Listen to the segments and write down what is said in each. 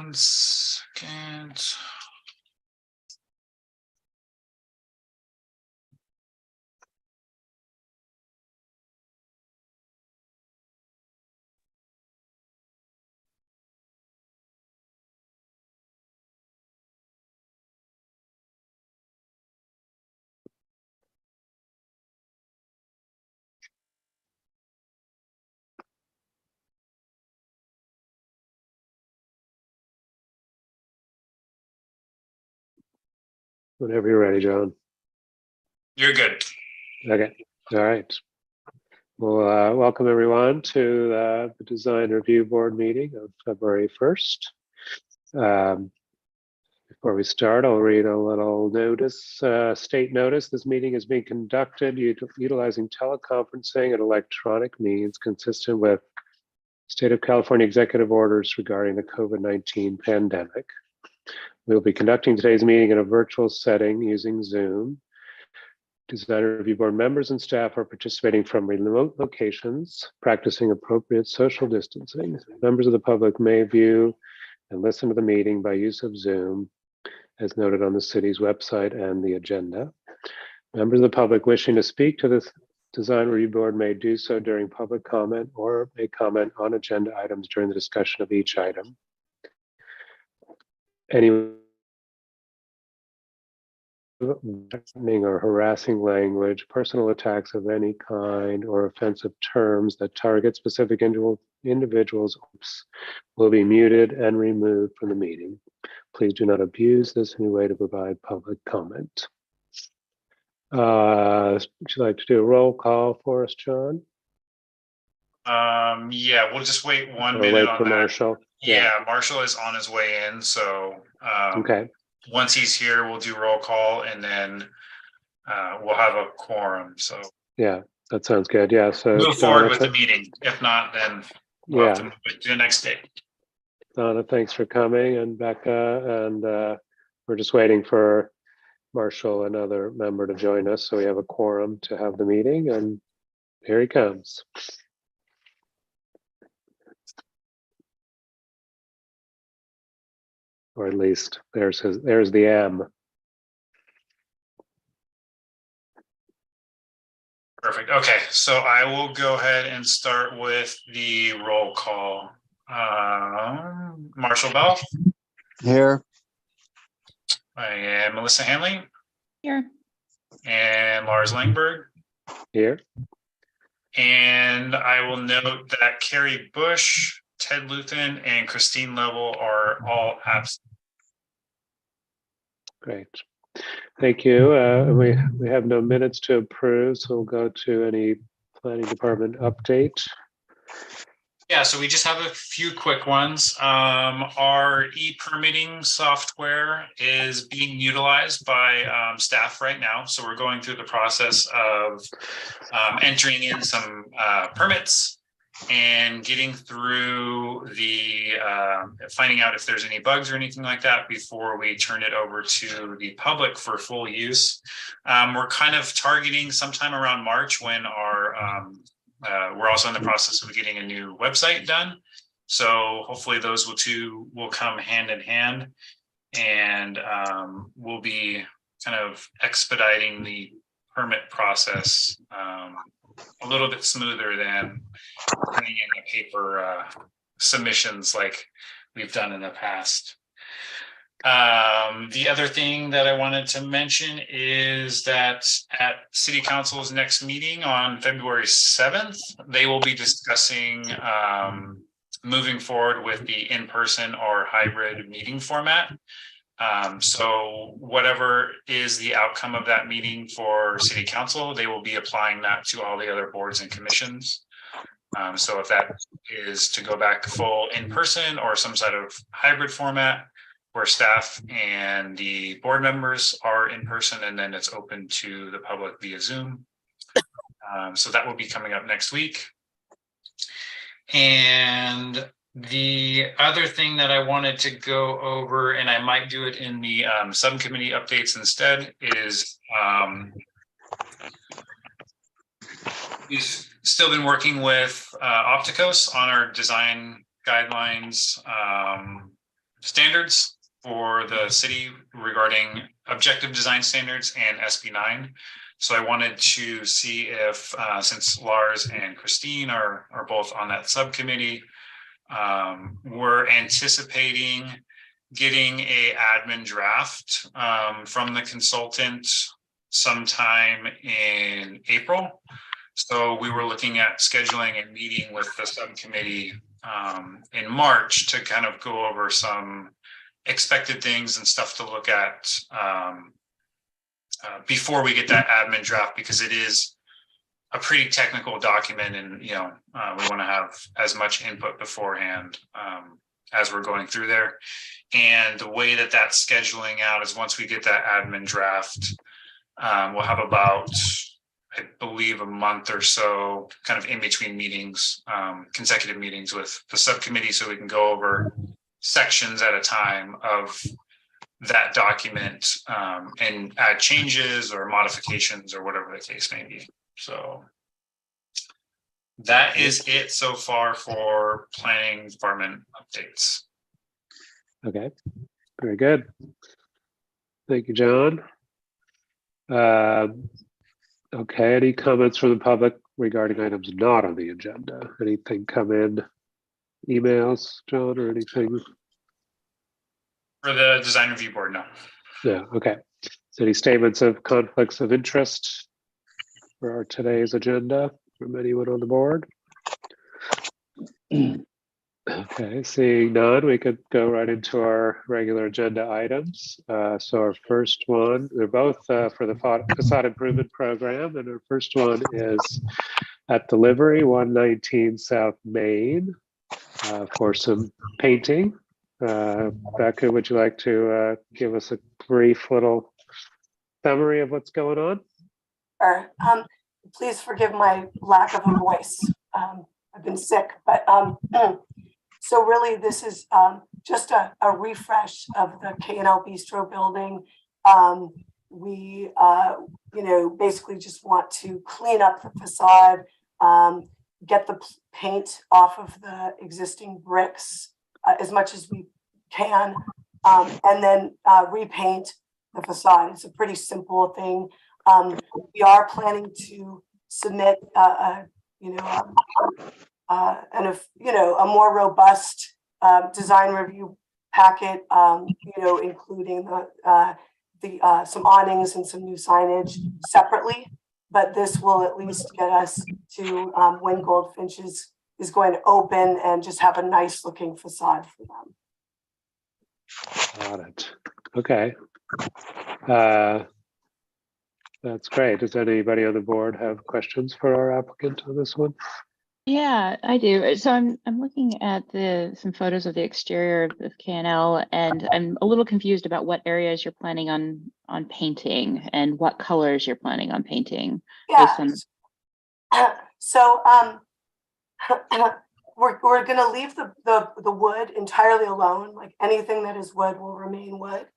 1 second. Whenever you're ready, John. You're good. Okay. All right. Well, welcome everyone to the Design Review Board meeting of February 1st. Before we start, I'll read a little notice, state notice. This meeting is being conducted utilizing teleconferencing and electronic means consistent with State of California executive orders regarding the COVID-19 pandemic. We'll be conducting today's meeting in a virtual setting using Zoom. Design Review Board members and staff are participating from remote locations, practicing appropriate social distancing. Members of the public may view and listen to the meeting by use of Zoom, as noted on the city's website and the agenda. Members of the public wishing to speak to the Design Review Board may do so during public comment or may comment on agenda items during the discussion of each item. Any threatening or harassing language, personal attacks of any kind, or offensive terms that target specific individuals will be muted and removed from the meeting. Please do not abuse this in any way to provide public comment. Would you like to do a roll call for us, John? Yeah, we'll just wait 1 Or minute wait on for that. Marshall? Yeah, Marshall is on his way in, so Okay. once he's here, we'll do roll call, and then we'll have a quorum. So Yeah, that sounds good. Yeah. So move forward with the Jonathan, meeting. If not, then we'll have to yeah, move it to the next day. Donna, thanks for coming, and Becca, and we're just waiting for Marshall, another member, to join us, so we have a quorum to have the meeting, and here he comes. Or at least there's the M. Perfect. Okay, so I will go ahead and start with the roll call. Marshall Bell. Here. I am Melissa Hanley. Here. And Lars Langberg. Here. And I will note that Carrie Bush, Ted Luthen, and Christine Level are all absent. Great. Thank you. We have no minutes to approve, so we'll go to any planning department update. Yeah, so we just have a few quick ones. Our e-permitting software is being utilized by staff right now. So we're going through the process of entering in some permits and getting through the finding out if there's any bugs or anything like that before we turn it over to the public for full use. We're kind of targeting sometime around March when our we're also in the process of getting a new website done. So hopefully those two will come hand in hand, and we'll be kind of expediting the permit process a little bit smoother than putting in the paper submissions like we've done in the past. The other thing that I wanted to mention is that at City Council's next meeting on February 7th, they will be discussing moving forward with the in-person or hybrid meeting format. So whatever is the outcome of that meeting for City Council, they will be applying that to all the other boards and commissions. So if that is to go back full in-person or some sort of hybrid format, where staff and the board members are in person, and then it's open to the public via Zoom. So that will be coming up next week. And the other thing that I wanted to go over, and I might do it in the subcommittee updates instead, is we've still been working with Opticos on our design guidelines standards for the city regarding objective design standards and SB9. So I wanted to see if, since Lars and Christine are both on that subcommittee, we're anticipating getting a admin draft from the consultant sometime in April. So we were looking at scheduling a meeting with the subcommittee in March to kind of go over some expected things and stuff to look at before we get that admin draft, because it is a pretty technical document, and we want to have as much input beforehand as we're going through there. And the way that that's scheduling out is once we get that admin draft, we'll have about, I believe, a month or so kind of in between meetings, consecutive meetings with the subcommittee, so we can go over sections at a time of that document and add changes or modifications or whatever the case may be. So that is it so far for planning department updates. Okay, very good. Thank you, John. Okay, any comments from the public regarding items not on the agenda? Anything come in? Emails, John, or anything? For the design review board, no. Yeah, okay. So any statements of conflicts of interest for our today's agenda from anyone on the board? Okay, seeing none, we could go right into our regular agenda items. So our first one, they're both for the facade improvement program, and our first one is at Delivery 119 South Main for some painting. Becca, would you like to give us a brief little summary of what's going on? Sure. Please forgive my lack of a voice. I've been sick, but so really this is just a refresh of the K&L Bistro building. We basically just want to clean up the facade, get the paint off of the existing bricks as much as we can, and then repaint the facade. It's a pretty simple thing. We are planning to submit a more robust design review packet, including some awnings and some new signage separately. But this will at least get us to when Goldfinch is going to open and just have a nice looking facade for them. Got it. Okay. That's great. Does anybody on the board have questions for our applicant on this one? Yeah, I do. So I'm looking at some photos of the exterior of K&L, and I'm a little confused about what areas you're planning on painting and what colors you're planning on painting. Yeah. So we're going to leave the wood entirely alone. Like anything that is wood will remain wood.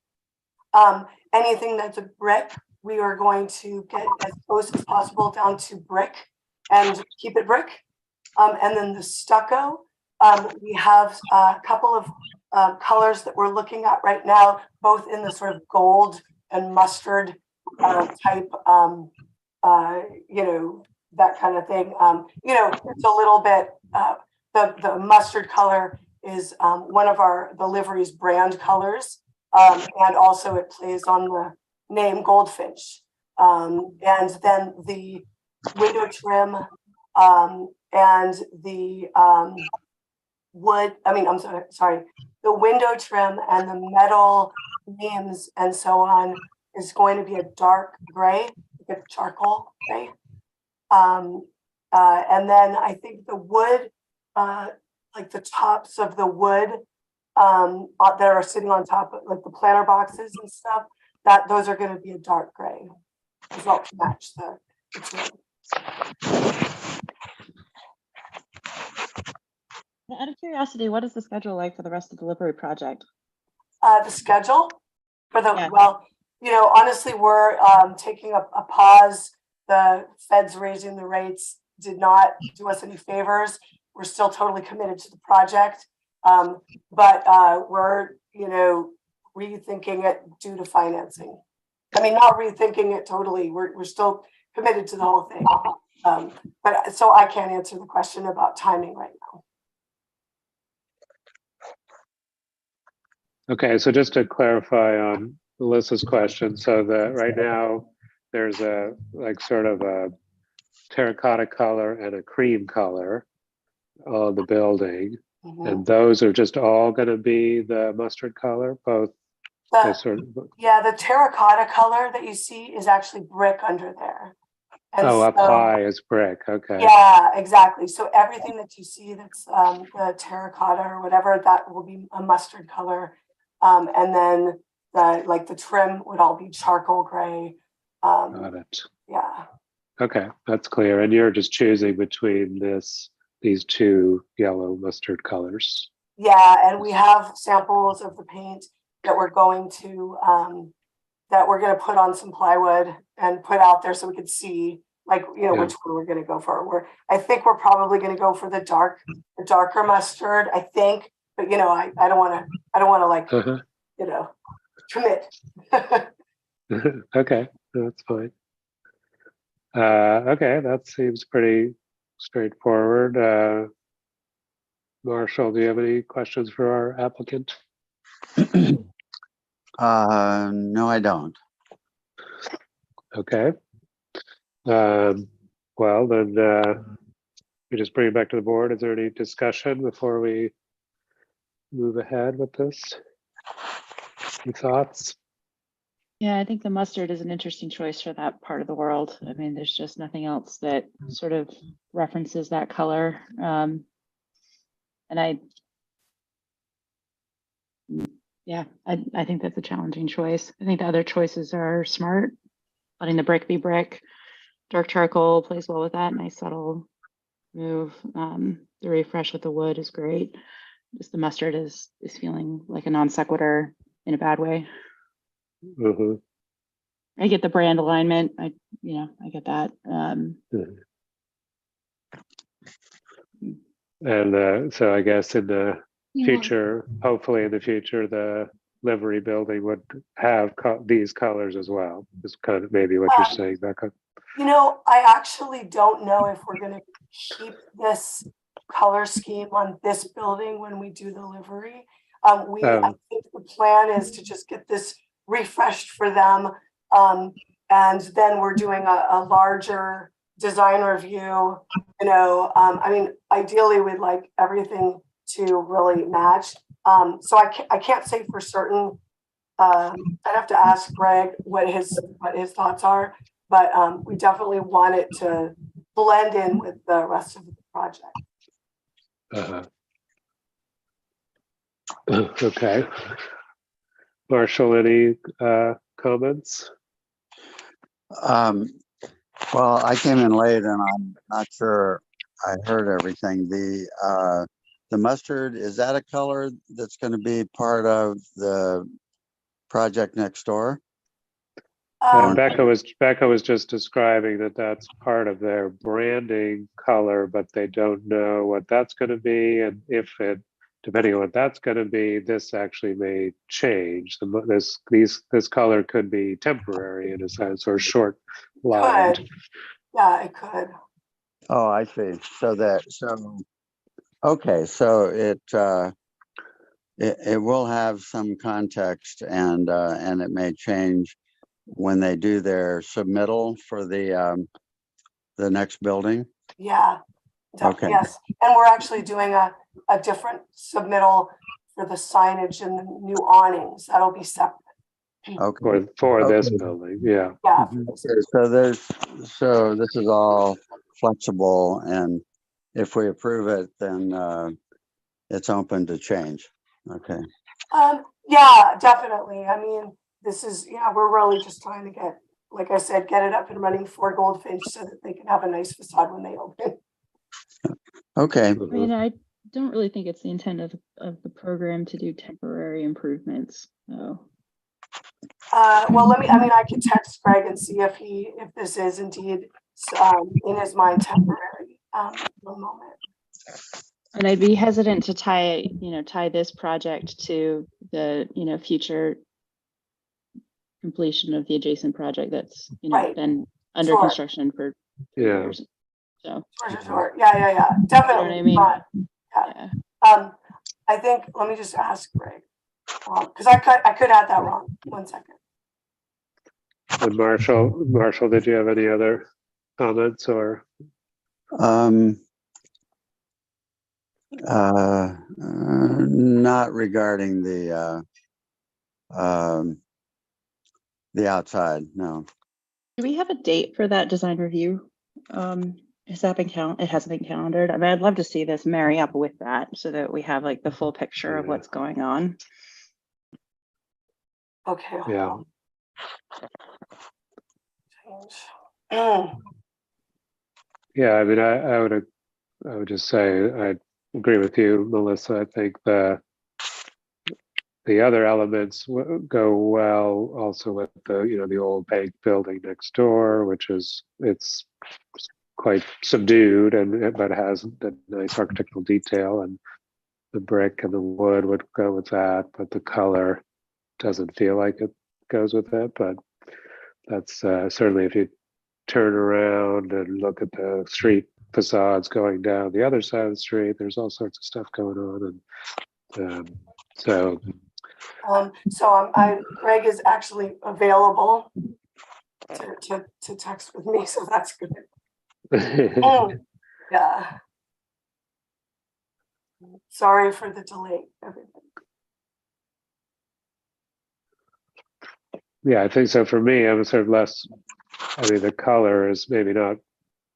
Anything that's a brick, we are going to get as close as possible down to brick and keep it brick. And then the stucco, we have a couple of colors that we're looking at right now, both in the sort of gold and mustard type, that kind of thing. It's a little bit, the mustard color is one of the livery's brand colors. And also it plays on the name Goldfinch. And then the window trim, and the the window trim and the metal beams and so on is going to be a dark gray, like a charcoal gray. And then I think the wood, like the tops of the wood that are sitting on top of like the planter boxes and stuff, those are going to be a dark gray as well to match the trim. Out of curiosity, what is the schedule like for the rest of the Delivery project? The schedule for honestly, we're taking a pause. The Fed's raising the rates did not do us any favors. We're still totally committed to the project. But we're, rethinking it due to financing. I mean, not rethinking it totally. We're still committed to the whole thing. But so I can't answer the question about timing right now. Okay, so just to clarify on Melissa's question, so that right now there's a like sort of a terracotta color and a cream color on the building, and those are just all going to be the mustard color, both. The terracotta color that you see is actually brick under there. And up high is brick. Okay. Yeah, exactly. So everything that you see that's the terracotta or whatever, that will be a mustard color. And then the trim would all be charcoal gray. Got it. Yeah. Okay, that's clear. And you're just choosing between these two yellow mustard colors. Yeah, and we have samples of the paint that we're going to put on some plywood and put out there so we could see which one we're going to go for. I think we're probably going to go for the darker mustard, I think, but I don't want to commit. Okay, that's fine. Okay, that seems pretty straightforward. Marshall, do you have any questions for our applicant? No, I don't. Okay. Well, then we just bring it back to the board. Is there any discussion before we move ahead with this? Any thoughts? Yeah, I think the mustard is an interesting choice for that part of the world. I mean, there's just nothing else that sort of references that color. And I think that's a challenging choice. I think the other choices are smart, letting the brick be brick. Dark charcoal plays well with that. Nice subtle move. The refresh with the wood is great. Just the mustard is feeling like a non sequitur in a bad way. Mm-hmm. I get the brand alignment. I get that. And so I guess in the future, hopefully in the future, the livery building would have these colors as well. Is kind of maybe what you're saying, Becca. I actually don't know if we're going to keep this color scheme on this building when we do the livery. I think the plan is to just get this refreshed for them. And then we're doing a larger design review. I mean, ideally we'd like everything to really match. So I can't say for certain. I'd have to ask Greg what his thoughts are, but we definitely want it to blend in with the rest of the project. Okay. Marshall, any comments? Well, I came in late and I'm not sure I heard everything. The mustard, is that a color that's going to be part of the project next door? Becca was just describing that that's part of their branding color, but they don't know what that's going to be, and depending on what that's going to be, this actually may change. This color could be temporary in a sense, or short-lived. Yeah, it could. Oh, I see. Okay, so it will have some context, and it may change when they do their submittal for the next building. Yeah. Okay. Yes, and we're actually doing a different submittal for the signage and the new awnings. That'll be separate. Okay. For this building, yeah. Yeah. So this is all flexible, and if we approve it, then it's open to change. Okay. Yeah, definitely. I mean, we're really just trying to get, like I said, get it up and running for Goldfinch so that they can have a nice facade when they open. Okay. I mean, I don't really think it's the intent of the program to do temporary improvements. So. Well, I could text Greg and see if this is indeed in his mind temporary for a moment. And I'd be hesitant to tie this project to the, future completion of the adjacent project that's, Right. been under Sure. construction for Yeah. years. So, Sure. Yeah. Definitely. I mean? not. yeah. I think, let me just ask Greg, because I could have that wrong. 1 second. And Marshall, did you have any other comments or? Not regarding the outside, no. Do we have a date for that design review? Has that been it hasn't been calendared. I mean, I'd love to see this marry up with that so that we have like the full picture of Yeah. what's going on. Okay. Yeah. Change. Yeah, I mean, I would just say I agree with you, Melissa. I think the other elements go well also with the old bank building next door, which it's quite subdued but has a nice architectural detail, and the brick and the wood would go with that, but the color doesn't feel like it goes with it. But that's certainly, if you turn around and look at the street facades going down the other side of the street, there's all sorts of stuff going on, and so Greg is actually available to text with me, so that's good. Yeah. Sorry for the delay, everybody. Yeah, I think so. For me, I'm sort of less. I mean, the color is maybe not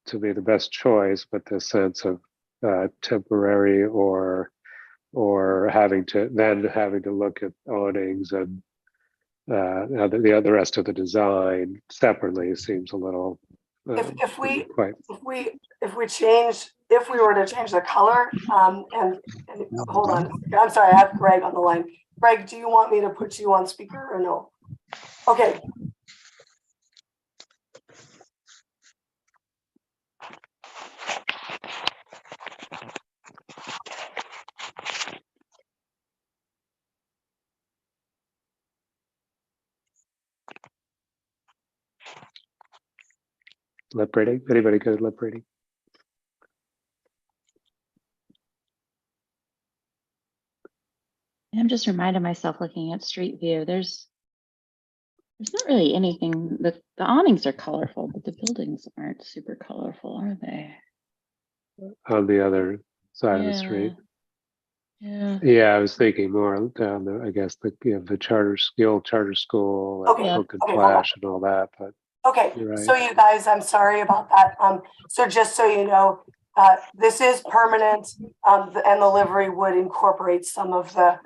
to be the best choice, but the sense of temporary or having to look at awnings and the rest of the design separately seems a little. If we quite. If we were to change the color, and hold on, I'm sorry, I have Greg on the line. Greg, do you want me to put you on speaker or no? Okay. Lip reading? Anybody good at lip reading? I'm just reminding myself, looking at Street View, there's not really anything. The awnings are colorful, but the buildings aren't super colorful, are they? On the other side of the street. Yeah. I was thinking more down the, I guess the charter school, and Okay. Hook and Okay, Flash and all that, but Okay, you're right. so you guys, I'm sorry about that. So just so you know, this is permanent, and the livery would incorporate some of the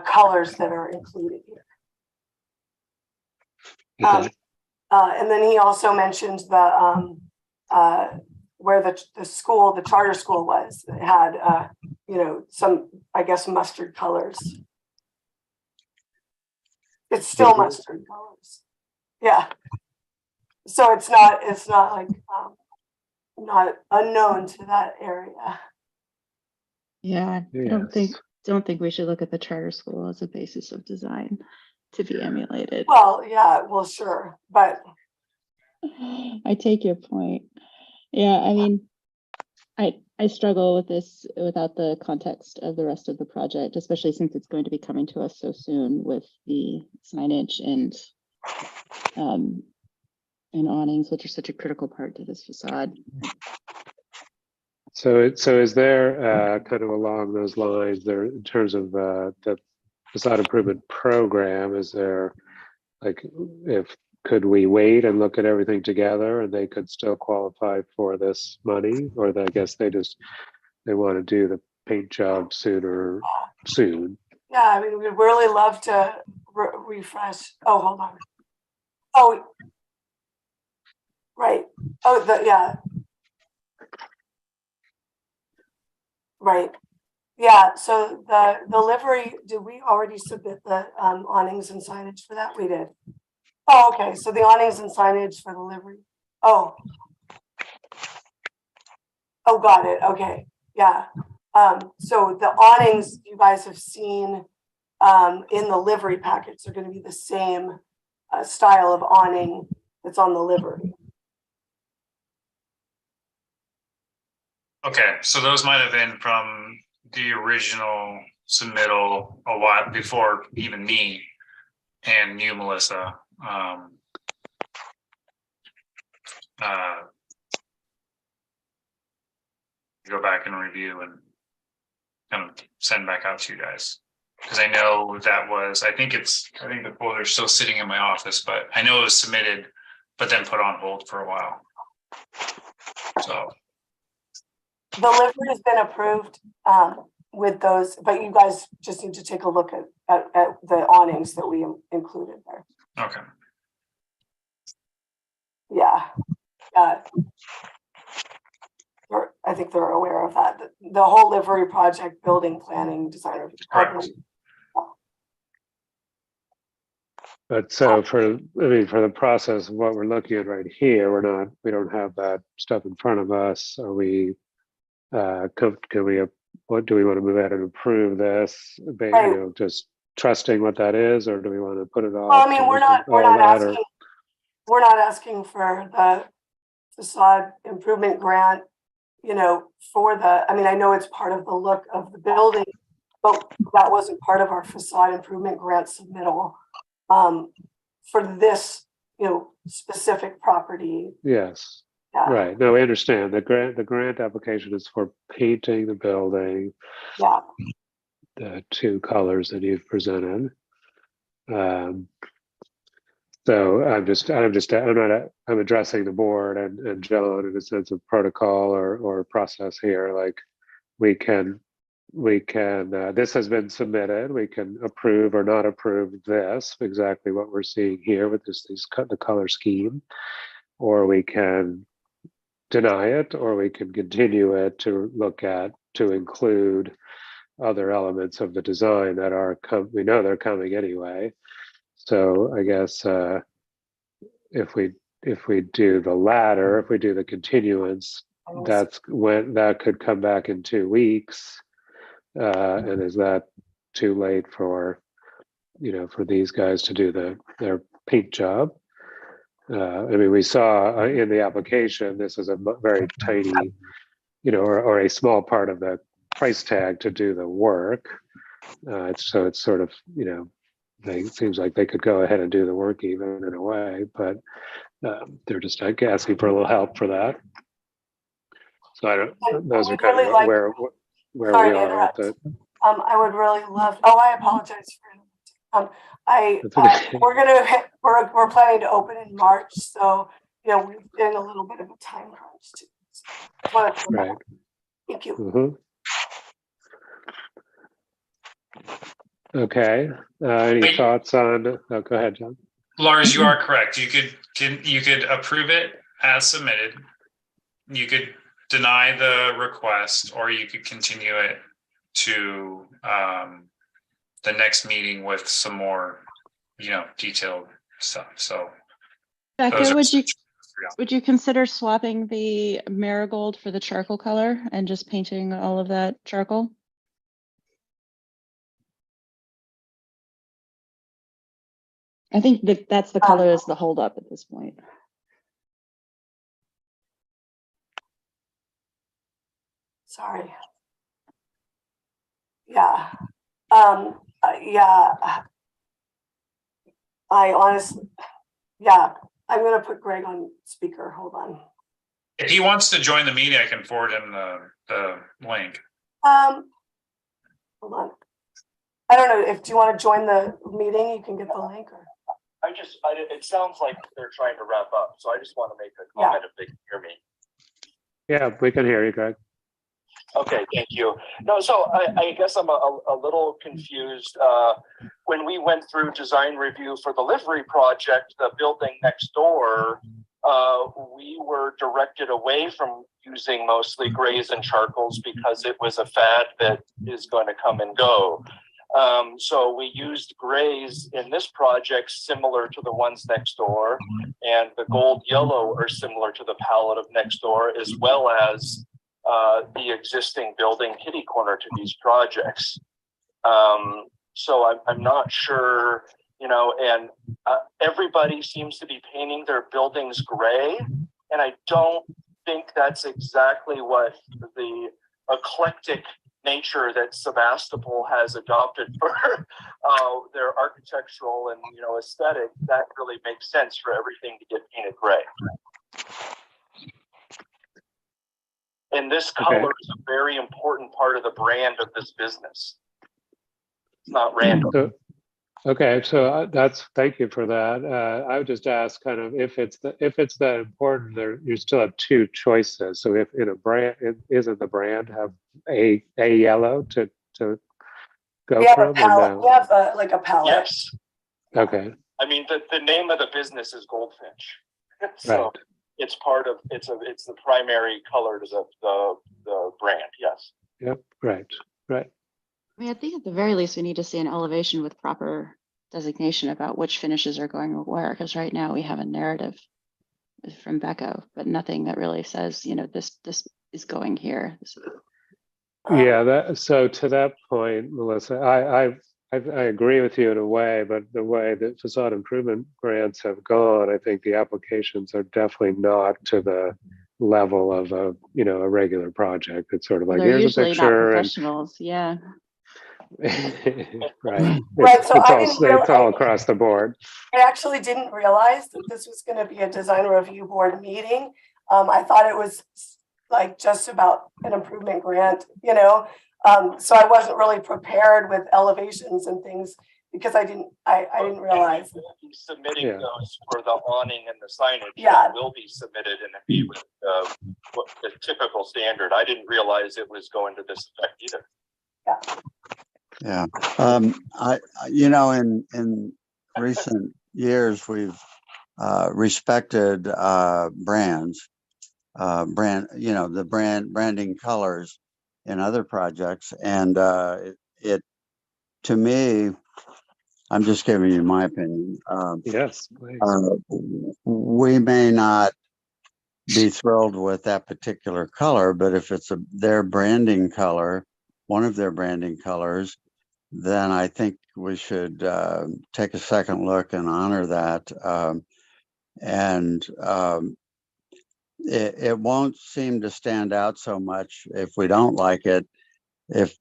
colors that are included here. Okay. And then he also mentioned the where the charter school was, it had some, I guess, mustard colors. It's still mustard colors. Yeah. So it's not like not unknown to that area. Yeah. Yes. I don't think we should look at the charter school as a basis of design to be emulated. Well, yeah, well, sure, but I take your point. Yeah, I mean, I struggle with this without the context of the rest of the project, especially since it's going to be coming to us so soon with the signage and awnings, which are such a critical part to this facade. So is there kind of along those lines there, in terms of the facade improvement program, is there, like, could we wait and look at everything together and they could still qualify for this money, or I guess they want to do the paint job soon? yeah, I mean, we'd really love to refresh. Oh, hold on. Oh, right. Oh, yeah. Right. Yeah, so the livery, did we already submit the awnings and signage for that? We did. Oh, okay, so the awnings and signage for the livery. Oh, got it, okay, yeah. So the awnings you guys have seen in the livery packets are going to be the same style of awning that's on the livery. Okay, so those might have been from the original submittal a while before even me and you, Melissa. Go back and review and kind of send back out to you guys. Because I know that was, I think the folder's still sitting in my office, but I know it was submitted, but then put on hold for a while. So. The livery has been approved with those, but you guys just need to take a look at the awnings that we included there. Okay. Yeah. I think they're aware of that. The whole livery project, building planning, design review. Correct. But so for the process of what we're looking at right here, we don't have that stuff in front of us. Are we, what do we want to move ahead and approve this? Right. Just trusting what that is, or do we want to put it off? Well, I mean, we're not asking for the facade improvement grant, I know it's part of the look of the building, but that wasn't part of our facade improvement grant submittal for this, specific property. Yes. Yeah. Right. No, we understand. The grant application is for painting the building. Yeah. The two colors that you've presented. So I'm addressing the board and John in a sense of protocol or process here. Like we can this has been submitted. We can approve or not approve this, exactly what we're seeing here with the color scheme, or we can deny it, or we can continue it to include other elements of the design that we know they're coming anyway. So I guess if we do the latter, if we do the continuance, that could come back in 2 weeks. And is that too late for these guys to do their paint job? We saw in the application, this is a very tiny, or a small part of the price tag to do the work. So it's sort of, it seems like they could go ahead and do the work even in a way, but they're just asking for a little help for that. So those are kind of where we are with it. I would really love. Oh, I apologize for. We're planning to open in March, so we're in a little bit of a time crunch too. So right. Thank you. Mm-hmm. Okay. Any thoughts on? Oh, go ahead, John. Lars, you are correct. You could approve it as submitted. You could deny the request, or you could continue it to the next meeting with some more, detailed stuff. So, Becca, would you consider swapping the marigold for the charcoal color and just painting all of that charcoal? I think that's the color is the holdup at this point. Sorry. Yeah. Yeah. I honestly, I'm going to put Greg on speaker. Hold on. If he wants to join the meeting, I can forward him the link. Hold on. I don't know do you want to join the meeting? You can get the link. Or it sounds like they're trying to wrap up, so I just want to make a comment if they can hear me. Yeah, we can hear you, Greg. Okay, thank you. No, so I guess I'm a little confused. When we went through design review for the livery project, the building next door, we were directed away from using mostly grays and charcoals because it was a fad that is going to come and go. So we used grays in this project similar to the ones next door, and the gold yellow are similar to the palette of next door, as well as the existing building kitty corner to these projects. So I'm not sure, you know, and everybody seems to be painting their buildings gray, and I don't think that's exactly what the eclectic nature that Sebastopol has adopted for their architectural and, you know, aesthetic. That really makes sense for everything to get painted gray. And this color is a very important part of the brand of this business. It's not random. So, okay, so thank you for that. I would just ask, kind of, if it's that important, there you still have two choices. So if in a brand, isn't the brand have a yellow to go We have a from? Or palette. no? We have like a palette. Yes. Okay, I mean, the name of the business is Goldfinch. So right. it's part of, it's the primary color to the brand. Yes. Yep. Right. I mean, I think at the very least, we need to see an elevation with proper designation about which finishes are going where, because right now we have a narrative from Beko, but nothing that really says, you know, this is going here. Yeah. So to that point, Melissa, I agree with you in a way, but the way that facade improvement grants have gone, I think the applications are definitely not to the level of a regular project. It's sort of like, They're here's a usually not picture, and professionals. Yeah. right. Right, so I didn't It's realize- all across the board. I actually didn't realize that this was going to be a design review board meeting. I thought it was like just about an improvement grant, you know. So I wasn't really prepared with elevations and things because I didn't realize. We'll be submitting Yeah. those for the awning and the signage. Yeah. That will be submitted and be with the typical standard. I didn't realize it was going to this effect either. Yeah. You know, in recent years, we've respected brands, you know, the branding colors in other projects. And to me, I'm just giving you my opinion. Yes, please. We may not be thrilled with that particular color, but if it's their branding color, one of their branding colors, then I think we should take a second look and honor that. It won't seem to stand out so much if we don't like it, if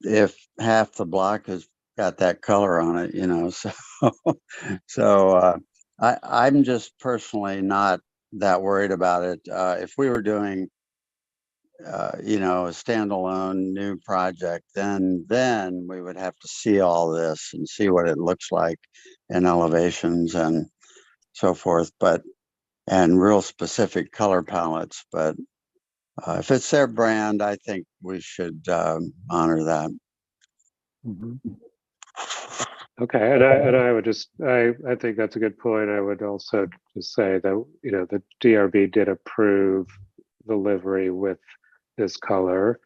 half the block has got that color on it, you know. So I'm just personally not that worried about it. If we were doing you know, a standalone new project, then we would have to see all this and see what it looks like in elevations and so forth, and real specific color palettes. But if it's their brand, I think we should honor that. Mhm. Okay, and I would just I think that's a good point. I would also just say that, you know, the DRB did approve the livery with this color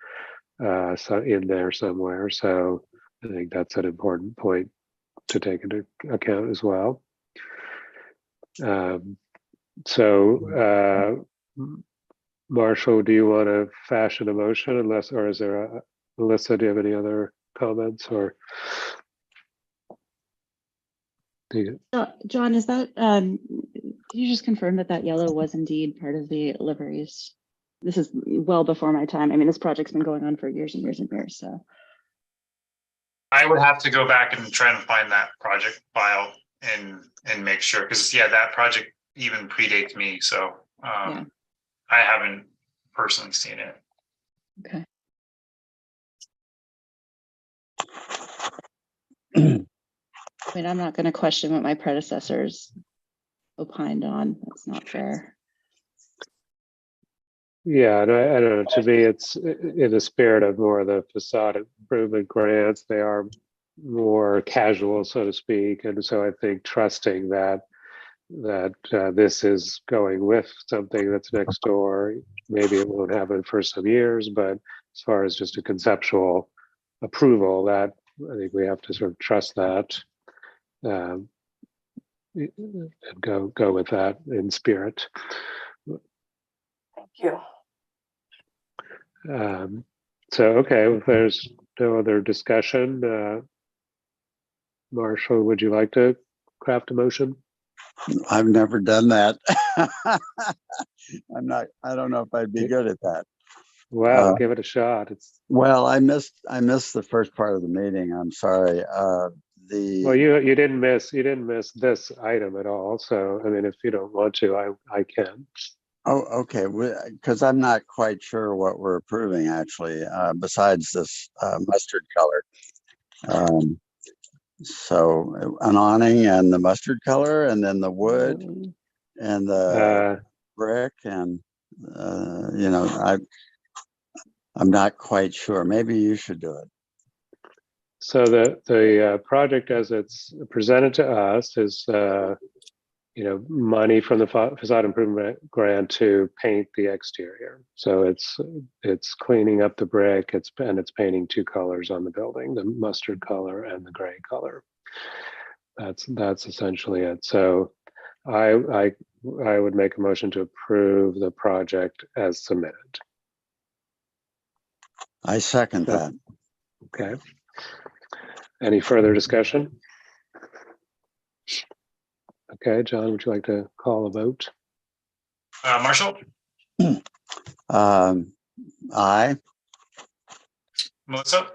so in there somewhere. So I think that's an important point to take into account as well. Marshall, do you want to fashion a motion or is there Melissa, do you have any other comments or? John, is that, can you just confirm that yellow was indeed part of the liveries? This is well before my time. I mean, this project's been going on for years and years and years, so. I would have to go back and try and find that project file and make sure, because yeah, that project even predates me. So Yeah. I haven't personally seen it. Okay. I mean, I'm not going to question what my predecessors opined on. That's not fair. Yeah, and I don't know, to me, it's in the spirit of more of the facade improvement grants. They are more casual, so to speak. And so I think trusting that this is going with something that's next door, maybe it won't happen for some years, but as far as just a conceptual approval, that I think we have to sort of trust that and go with that in spirit. Thank you. So, okay, if there's no other discussion, Marshall, would you like to craft a motion? I've never done that. I don't know if I'd be good at that. Well, give it a shot. Well, I missed the first part of the meeting. I'm sorry. Well, you didn't miss this item at all. So, I mean, if you don't want to, I can. Oh, okay. Because I'm not quite sure what we're approving actually, besides this mustard color. So an awning and the mustard color, and then the wood and the brick, and I'm not quite sure. Maybe you should do it. So the project as it's presented to us is money from the facade improvement grant to paint the exterior. So it's cleaning up the brick. It's painting two colors on the building: the mustard color and the gray color. That's essentially it. So I would make a motion to approve the project as submitted. I second that. Okay. Any further discussion? Okay, John, would you like to call a vote? Marshall, Aye. Melissa,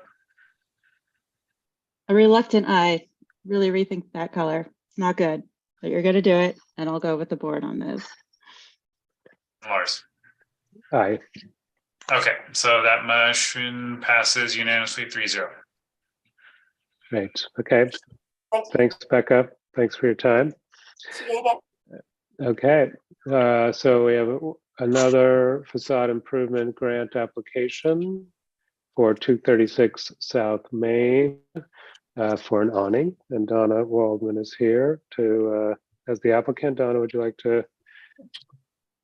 A reluctant eye. Really rethink that color. It's not good, but you're going to do it, and I'll go with the board on this. Lars. Aye. Okay, so that motion passes unanimously 3-0. Great. Okay. Thank you. Thanks, Becca. Thanks for your time. Appreciate it. Okay. So we have another facade improvement grant application for 236 South Main for an awning. And Donna Waldman is here as the applicant. Donna, would you like to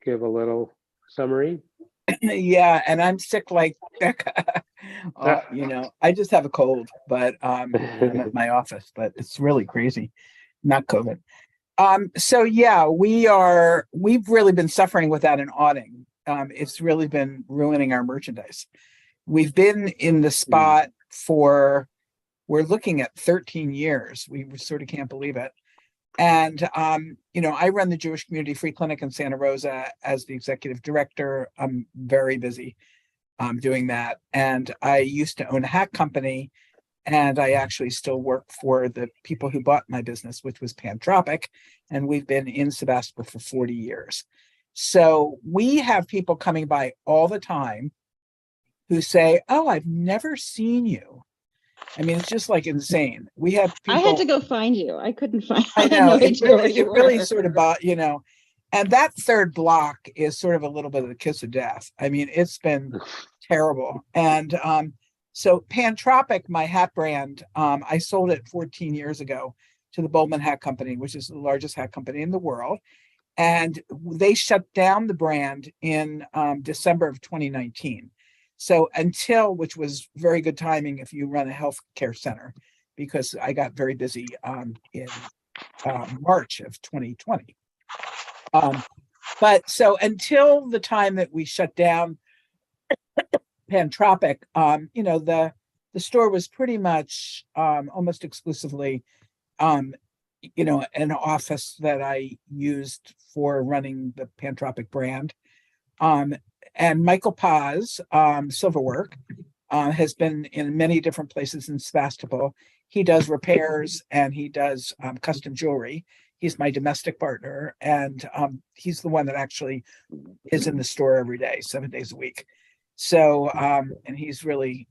give a little summary? Yeah, and I'm sick like Becca. I just have a cold, but I'm at my office, but it's really crazy. Not COVID. So yeah, we've really been suffering without an awning. It's really been ruining our merchandise. We've been in the spot we're looking at 13 years. We sort of can't believe it. And, I run the Jewish Community Free Clinic in Santa Rosa as the executive director. I'm very busy doing that. And I used to own a hat company, and I actually still work for the people who bought my business, which was Pantropic. And we've been in Sebastopol for 40 years. So we have people coming by all the time who say, "Oh, I've never seen you." I mean, it's just like insane. We have people. I had to go find you. I couldn't find. I know, had no it idea where really, you it really were. sort of and that third block is sort of a little bit of the kiss of death. I mean, it's been terrible. And so Pantropic, my hat brand, I sold it 14 years ago to the Bowman Hat Company, which is the largest hat company in the world. And they shut down the brand in December of 2019. So which was very good timing if you run a healthcare center, because I got very busy in March of 2020. But so until the time that we shut down Pantropic, the store was pretty much almost exclusively, an office that I used for running the Pantropic brand. And Michael Paz, Silverwork, has been in many different places in Sebastopol. He does repairs and he does custom jewelry. He's my domestic partner, and he's the one that actually is in the store every day, 7 days a week. So, and he's really,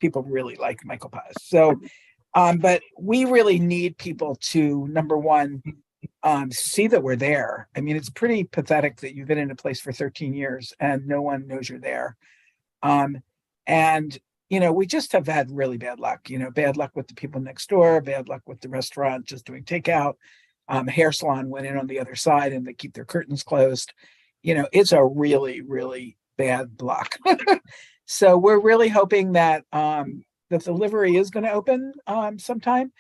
people really like Michael Paz. So, but we really need people to, number one, see that we're there. I mean, it's pretty pathetic that you've been in a place for 13 years and no one knows you're there. And, we just have had really bad luck, bad luck with the people next door, bad luck with the restaurant just doing takeout. Hair salon went in on the other side and they keep their curtains closed. It's a really, really bad luck. So we're really hoping that the delivery is going to open sometime,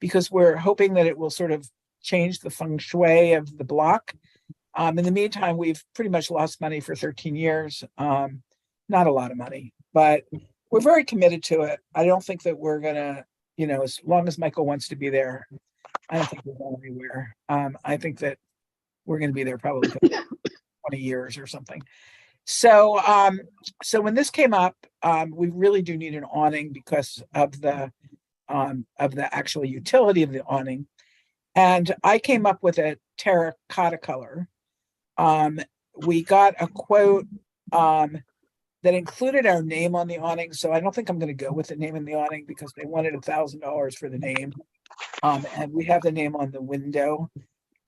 because we're hoping that it will sort of change the feng shui of the block. In the meantime, we've pretty much lost money for 13 years. not a lot of money, but we're very committed to it. I don't think that we're gonna, you know, as long as Michael wants to be there, I don't think we're going anywhere. I think that we're gonna be there probably for 20 years or something. So, so when this came up, we really do need an awning because of the actual utility of the awning. And I came up with a terracotta color. We got a quote that included our name on the awning. So I don't think I'm going to go with the name in the awning because they wanted $1,000 for the name. And we have the name on the window.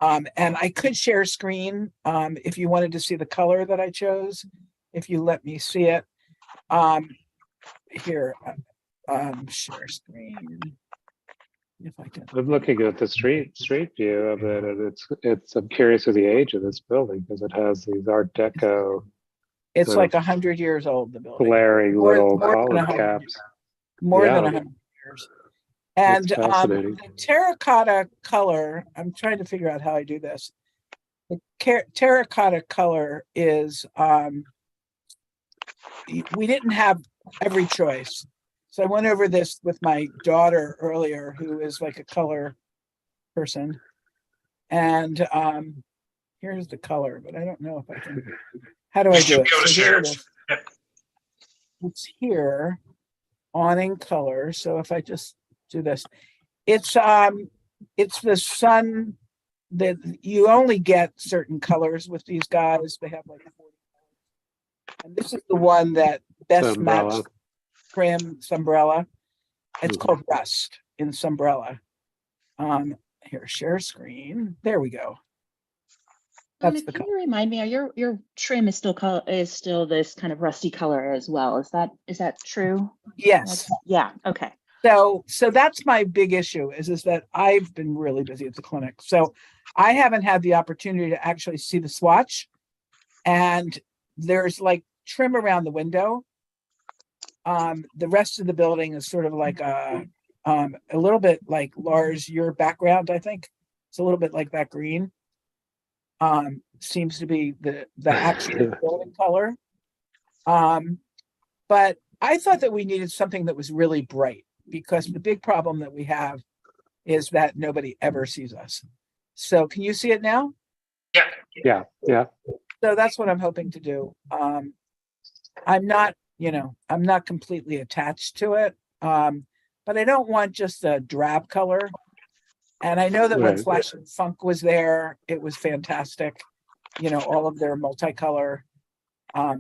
And I could share screen if you wanted to see the color that I chose, if you let me see it. Here, share screen. If I can. I'm looking at the street view of it, and I'm curious of the age of this building because it has these Art Deco It's Kind like 100 years old, the building. glaring More- little more than column 100 caps. More than Yeah. 100 years. And That's fascinating. the terracotta color, I'm trying to figure out how I do this. The terracotta color is, we didn't have every choice. So I went over this with my daughter earlier, who is like a color person. And here's the color, but I don't know if I can, how do I You do should it? be able to So here share it it. is. Yep. It's here, awning color. So if I just do this, it's the sun that you only get certain colors with these guys. They have like 40 colors. And this is the one that best Umbrella. matched trim Sunbrella. It's Mhm. called Rust in Sunbrella. Here, share screen. There we go. That's Donna, the can color. you remind me, your trim is still this kind of rusty color as well? Is that true? Yes. Yeah, okay. So that's my big issue is that I've been really busy at the clinic. So I haven't had the opportunity to actually see the swatch. And there's like trim around the window. The rest of the building is sort of like a little bit like Lars, your background, I think. It's a little bit like that green. Seems to be the actual building color. But I thought that we needed something that was really bright because the big problem that we have is that nobody ever sees us. So can you see it now? Yeah. Yeah. So that's what I'm hoping to do. I'm not completely attached to it. But I don't want just a drab color. And I know that when Right. Flash and Funk was there, it was fantastic. You know, all of their multicolor.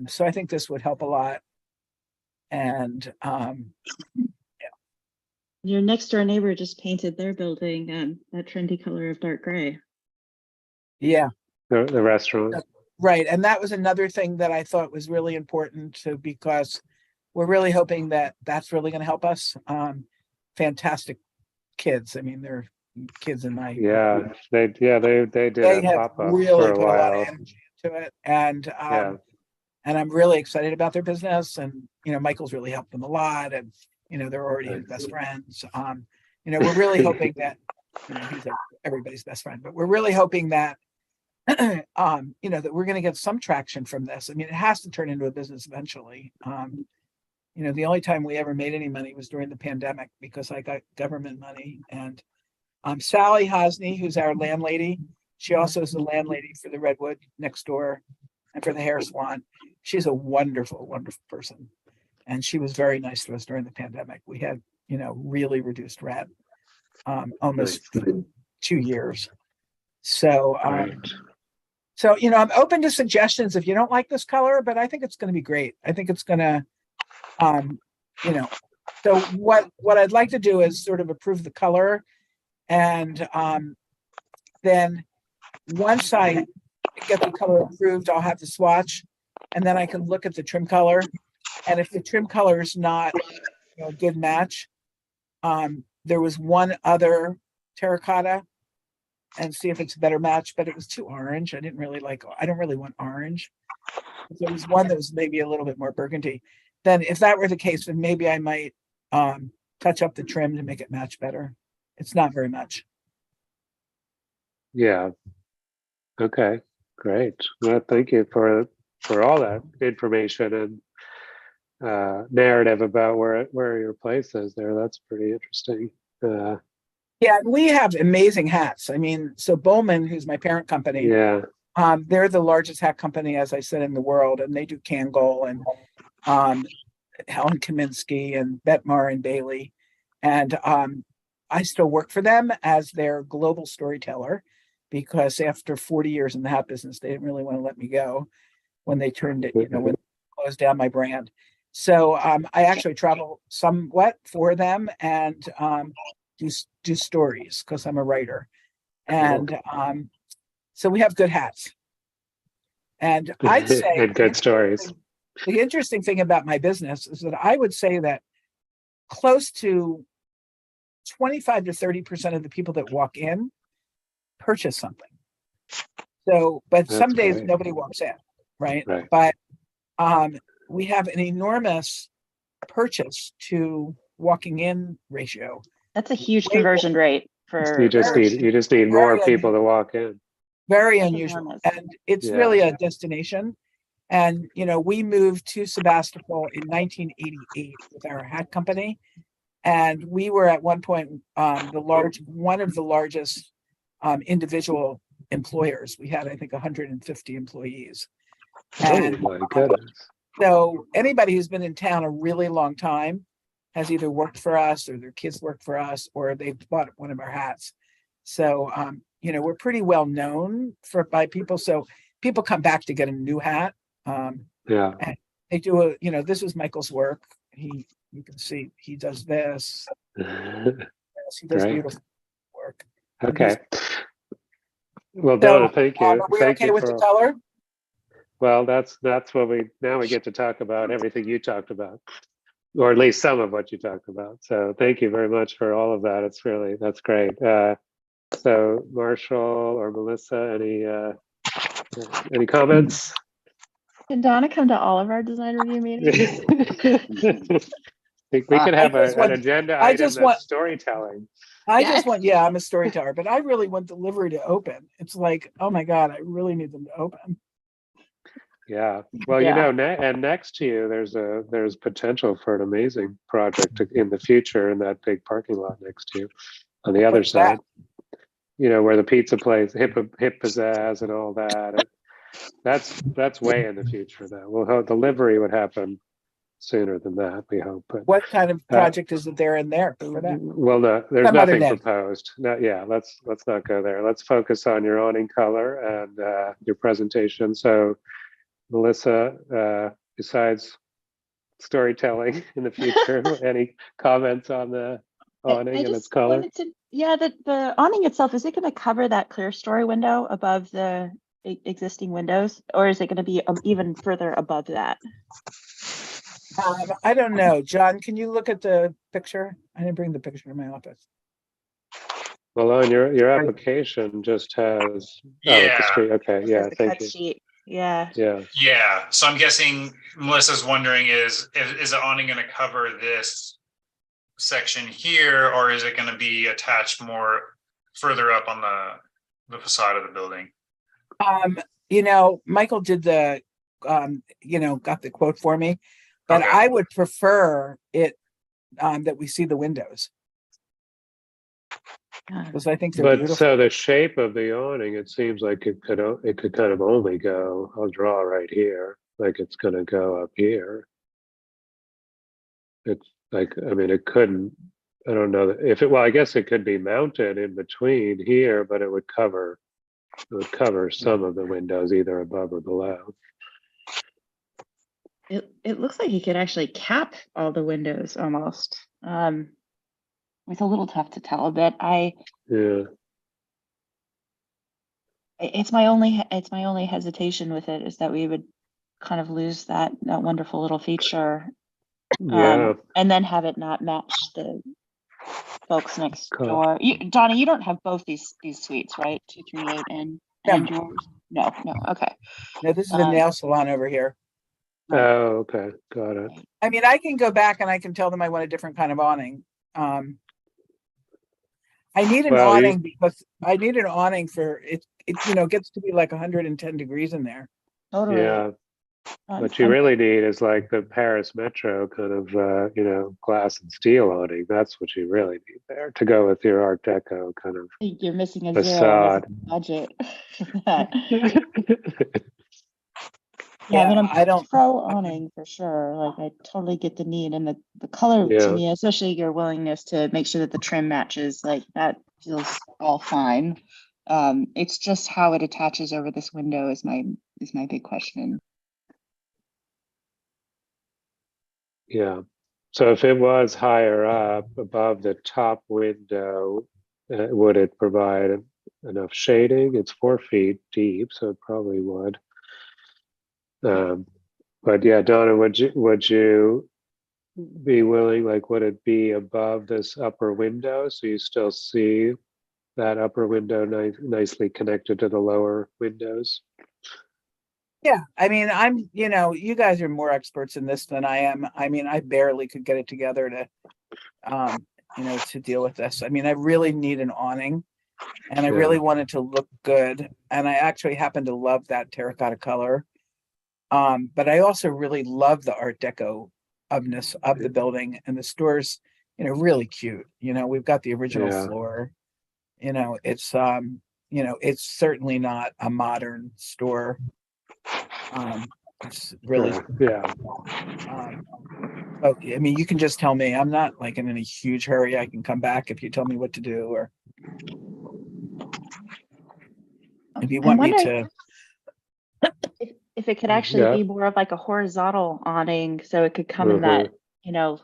So I think this would help a lot. And Your next door neighbor just painted their building that trendy color of dark gray. yeah, The restaurant. right. And that was another thing that I thought was really important to, because we're really hoping that that's really going to help us. Fantastic kids. I mean, they're kids in my Yeah. They did they a have pop up really for a put a lot of while. energy into it. And Yeah. and I'm really excited about their business. And you know, Michael's really helped them a lot. And you know, they're already his best friends. You know, we're really hoping that, you know, he's everybody's best friend, but we're really hoping that you know, that we're going to get some traction from this. I mean, it has to turn into a business eventually. You know, the only time we ever made any money was during the pandemic because I got government money. And Sally Hosney, who's our landlady, she also is the landlady for the Redwood next door and for the Hair Salon. She's a wonderful, wonderful person. And she was very nice to us during the pandemic. We had, you know, really reduced rent, almost 2 years. So, Right. so, you know, I'm open to suggestions if you don't like this color, but I think it's going to be great. I think it's going to, you know, so what I'd like to do is sort of approve the color. And then once I get the color approved, I'll have the swatch and then I can look at the trim color. And if the trim color is not, you know, a good match, there was one other terracotta and see if it's a better match, but it was too orange. I don't really want orange. If there was one that was maybe a little bit more burgundy, then if that were the case, then maybe I might touch up the trim to make it match better. It's not very much. Yeah. Okay. Great. Well, thank you for all that information. And narrative about where your place is there. That's pretty interesting. Yeah, we have amazing hats. I mean, so Bowman, who's my parent company, Yeah. they're the largest hat company, as I said, in the world, and they do Kangol and Helen Kaminsky and Betmar and Bailey. And I still work for them as their global storyteller because after 40 years in the hat business, they didn't really want to let me go when they turned it, when they closed down my brand. So I actually travel somewhat for them and do stories because I'm a writer. And so we have good hats. And I'd say And good stories. the interesting thing about my business is that I would say that close to 25 to 30% of the people that walk in purchase something. So, but That's some days great. nobody walks in, right? Right. But we have an enormous purchase to walking in ratio. That's a huge Wait, conversion rate for. You just need more people to walk in. Very That's unusual. enormous. And it's Yeah. really a destination. And, we moved to Sebastopol in 1988 with our hat company. And we were at one point one of the largest individual employers. We had, I think, 150 employees. And Oh my goodness. so anybody who's been in town a really long time has either worked for us or their kids work for us or they've bought one of our hats. So, we're pretty well known by people. So people come back to get a new hat. Yeah. And they do this is Michael's work. You can see he does this. Yes, he does Great. beautiful work. Okay. Well, So, Donna, thank you. are we Thank okay you with for the color? Well, that's what we get to talk about everything you talked about, or at least some of what you talked about. So thank you very much for all of that. That's great. So Marshall or Melissa, any comments? Can Donna come to all of our design review meetings? We could have an agenda I item just that's want- storytelling. I'm a storyteller, but I really want delivery to open. It's like, oh my God, I really need them to open. Yeah. Well, Yeah. and next to you, there's potential for an amazing project in the future in that big parking lot next to you on the other What's that? side. Where the pizza place, hip pizzazz and all that. That's way in the future though. We'll hope delivery would happen sooner than that, we hope. But What kind of project is it there in there for that? well, no, there's Some other nothing day. proposed. Let's not go there. Let's focus on your awning color and your presentation. So Melissa, besides storytelling in the future, any comments on the awning and its color? The awning itself, is it going to cover that clear story window above the existing windows, or is it going to be even further above that? I don't know. John, can you look at the picture? I didn't bring the picture to my office. Well, on your application just has Yeah. the street. Okay, It yeah, says the thank cut you. sheet. Yeah. Yeah. Yeah, so I'm guessing Melissa's wondering is the awning going to cover this section here, or is it going to be attached more further up on the facade of the building? Michael did got the quote for me, but Okay. I would prefer it that we see the windows because I think they're But beautiful. so the shape of the awning, it seems like it could kind of only go. I'll draw right here, like it's going to go up here. It's like, I mean, it couldn't. I don't know if it. Well, I guess it could be mounted in between here, but it would cover some of the windows either above or below. It looks like you could actually cap all the windows almost. It's a little tough to tell, but Yeah. it's my only hesitation with it is that we would kind of lose that wonderful little feature. Yeah. And then have it not match the folks next Cool. door. Donna, you don't have both these suites, right? 238 and yours? No, okay. No, this is a nail salon over here. Oh, okay, got it. I mean, I can go back and I can tell them I want a different kind of awning. I need an awning because I need an awning for it. It gets to be like 110 degrees in there. Totally. Yeah. What you really need is like the Paris Metro kind of, glass and steel awning. That's what you really need there to go with your Art Deco kind of You're missing a facade. budget for that. Yeah, I mean, I don't, pro awning for sure. Like, I totally get the need and the color Yeah. to me, especially your willingness to make sure that the trim matches, like that feels all fine. It's just how it attaches over this window is my big question. Yeah. So if it was higher up above the top window, would it provide enough shading? It's 4 feet deep, so it probably would. But yeah, Donna, would you be willing, like, would it be above this upper window so you still see that upper window nicely connected to the lower windows? yeah, I mean, you guys are more experts in this than I am. I mean, I barely could get it together to, to deal with this. I mean, I really need an awning and I Yeah. really want it to look good. And I actually happen to love that terracotta color. But I also really love the Art Deco-ness of the building, and the store's, really cute. We've got the original Yeah. floor. It's it's certainly not a modern store. It's really, Yeah. oh, I mean, you can just tell me. I'm not like in any huge hurry. I can come back if you tell me what to do, or if you I'm want me wondering to. if it could actually Yeah. be more of like a horizontal awning, so it could come in Mhm. that,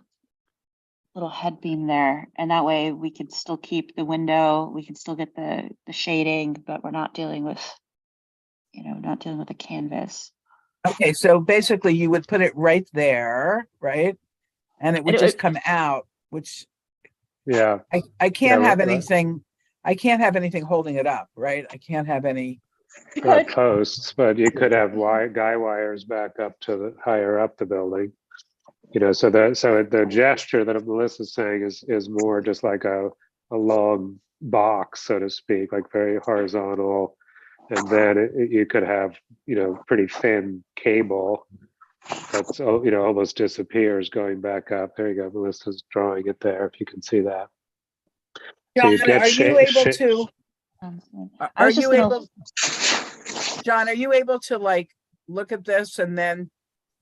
little head beam there, and that way we could still keep the window, we can still get the shading, but we're not dealing with, a canvas. Okay, so basically you would put it right there, right? And it would And just come out, which Yeah. I can't Yeah, have right. anything. I can't have anything holding it up, right? I can't have any. Not posts, but you could have guy wires back up to the higher up the building. So the gesture that Melissa's saying is more just like a long box, so to speak, like very horizontal, and then you could have pretty thin cable that's almost disappears going back up. There you go. Melissa's drawing it there, if you can see that. So John, you'd get are you able to? I Are was just you gonna, able? John, are you able to like look at this and then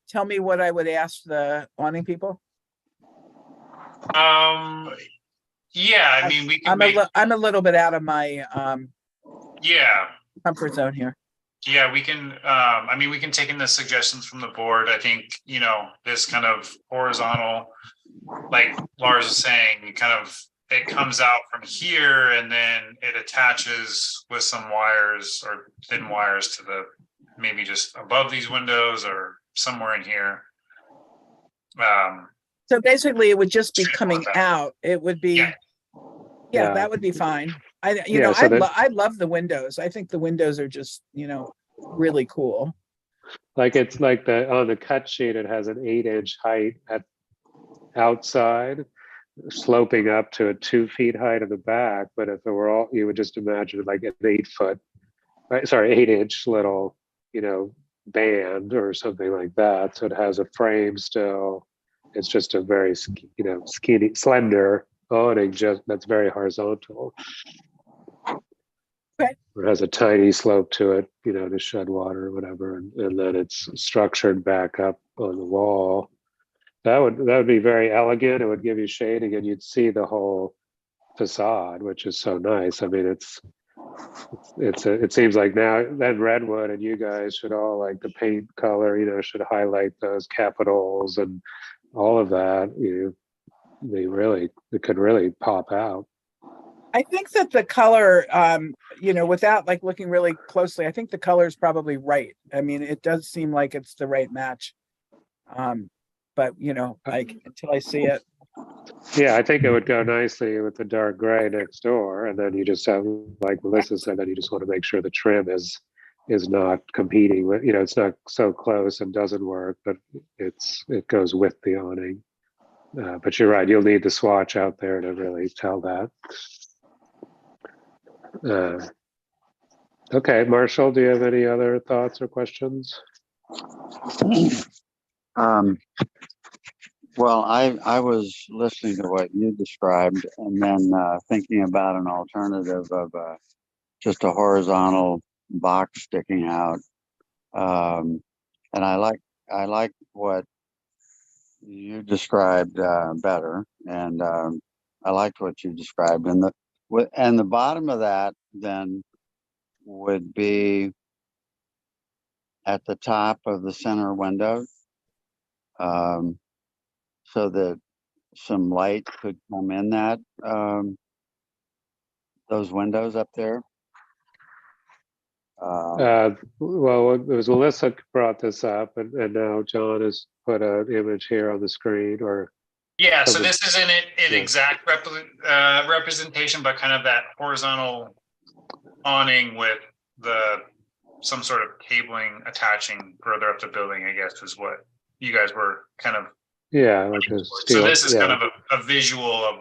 tell me what I would ask the awning people? Yeah, I mean, we can make, I'm a little bit out of my yeah, comfort zone here. yeah, we can, I mean, we can take in the suggestions from the board. I think, this kind of horizontal, like Lars is saying, it comes out from here and then it attaches with some wires or thin wires to maybe just above these windows or somewhere in here. So basically it would just be Straightforward coming that. out. It would be, Yeah. yeah, that would be fine. I love the windows. I think the windows are just, really cool. Like it's like on the cut sheet, it has an 8-inch height at outside, sloping up to a 2 feet height at the back. But if it were all, you would just imagine like an 8-inch little, band or something like that. So it has a frame still. It's just a very, skinny, slender awning, just that's very horizontal. Okay. It has a tiny slope to it, to shed water or whatever, and then it's structured back up on the wall. That would be very elegant. It would give you shading, and you'd see the whole facade, which is so nice. I mean, it seems like now then Redwood and you guys should all, like, the paint color, should highlight those capitals and all of that. It could really pop out. I think that the color, without like looking really closely, I think the color is probably right. I mean, it does seem like it's the right match. But like until I see it. Yeah, I think it would go nicely with the dark gray next door, and then you just have, like Melissa said, that you just want to make sure the trim is not competing with, it's not so close and doesn't work, but it goes with the awning. But you're right, you'll need the swatch out there to really tell that. Okay, Marshall, do you have any other thoughts or questions? Um, well, I was listening to what you described and then thinking about an alternative of just a horizontal box sticking out. And I like what you described better, and I liked what you described. And the bottom of that then would be at the top of the center window, so that some light could come in that those windows up there. Well, it was Alyssa brought this up, and now John has put an image here on the screen, or Yeah, so Okay. this isn't an Yeah. exact representation, but kind of that horizontal awning with some sort of cabling attaching further up the building, I guess, is what you guys were kind of. yeah, like a So steel. this is yeah. kind of a visual of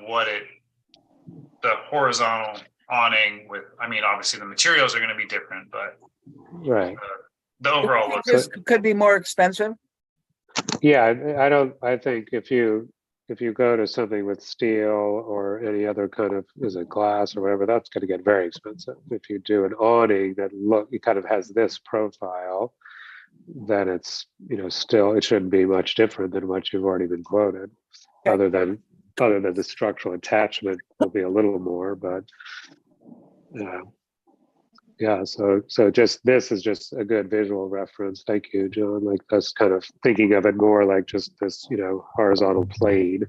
the horizontal awning with, I mean, obviously the materials are going to be different, but Right. the overall look. This could be more expensive. Yeah, I think if you go to something with steel or any other kind of, is it glass or whatever, that's going to get very expensive. If you do an awning that it kind of has this profile, then it's, still, it shouldn't be much different than what you've already been quoted. Okay. Other than the structural attachment will be a little more, but yeah, so just this is just a good visual reference. Thank you, John. Like us kind of thinking of it more like just this, horizontal plane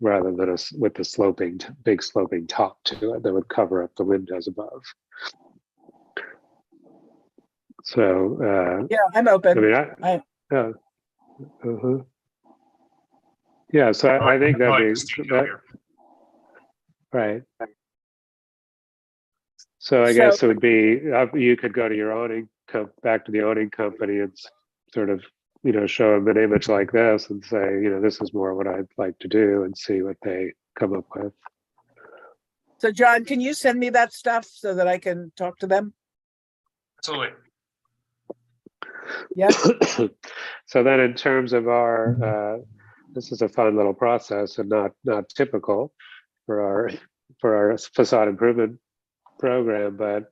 rather than with the big sloping top to it that would cover up the windows above. So Yeah, I'm I open. mean, I- yeah. So I think I like that'd this be detail here. right. So I guess it would be, you could go to your back to the awning company and sort of, show them an image like this and say, this is more what I'd like to do, and see what they come up with. So John, can you send me that stuff so that I can talk to them? Absolutely. Yeah. So then in terms of this is a fun little process and not typical for our facade improvement program, but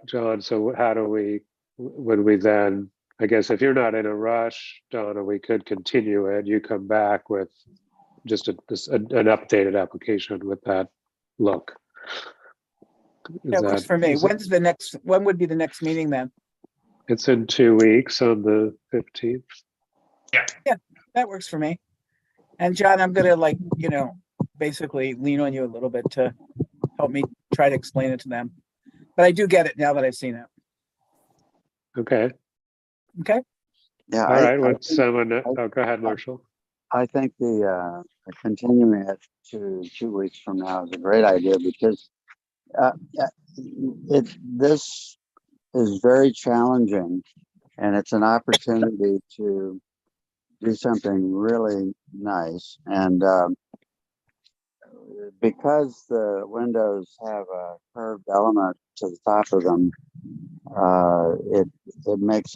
John, so how do when we then, I guess if you're not in a rush, Donna, we could continue it. You come back with just an updated application with that look. That works for me. When would be the next meeting then? It's in 2 weeks on the 15th. Yeah, that works for me. And John, I'm gonna basically lean on you a little bit to help me try to explain it to them. But I do get it now that I've seen it. Okay. Okay. Yeah. All right. Go ahead, Marshall. I think the continuing it to 2 weeks from now is a great idea, because this is very challenging, and it's an opportunity to do something really nice. And because the windows have a curved element to the top of them, it makes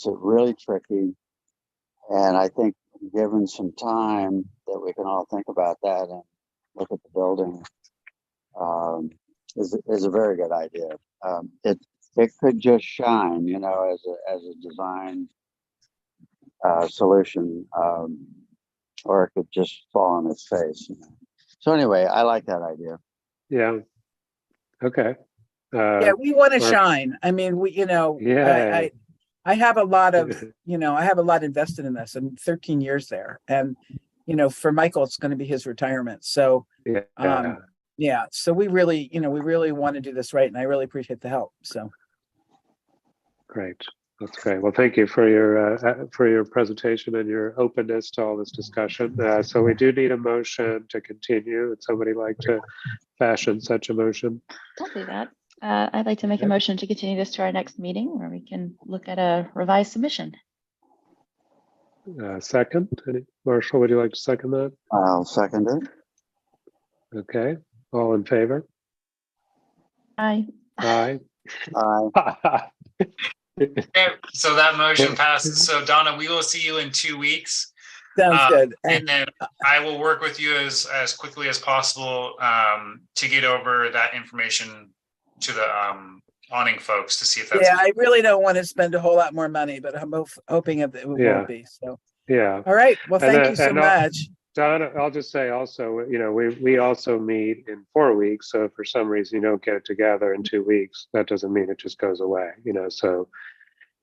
it really tricky. And I think, given some time that we can all think about that and look at the building, is a very good idea. It could just shine, as a design solution, or it could just fall on its face. So anyway, I like that idea. Yeah. Okay. Yeah, we want to Mark? shine. I mean, Yeah. I have a lot of, I have a lot invested in this. I'm 13 years there, and for Michael, it's going to be his retirement. So Yeah. so we really want to do this right, and I really appreciate the help. So Great. That's great. Well, thank you for your presentation and your openness to all this discussion. So we do need a motion to continue. Would somebody like to fashion such a motion? I'll do that. I'd like to make a Yep. motion to continue this to our next meeting where we can look at a revised submission. Second, Marshall, would you like to second that? I'll second it. Okay. All in favor? Aye. Aye. Aye. Okay, so that motion passes. So Donna, we will see you in 2 weeks. Sounds good. And then I will work with you as quickly as possible to get over that information to the awning folks to see if that's. Yeah, I really don't want to spend a whole lot more money, but I'm hoping it Yeah. won't be. So, Yeah. all right. Well, And thank then- you so and much. Donna, I'll just say also, we also meet in 4 weeks. So if for some reason you don't get it together in 2 weeks, that doesn't mean it just goes away, so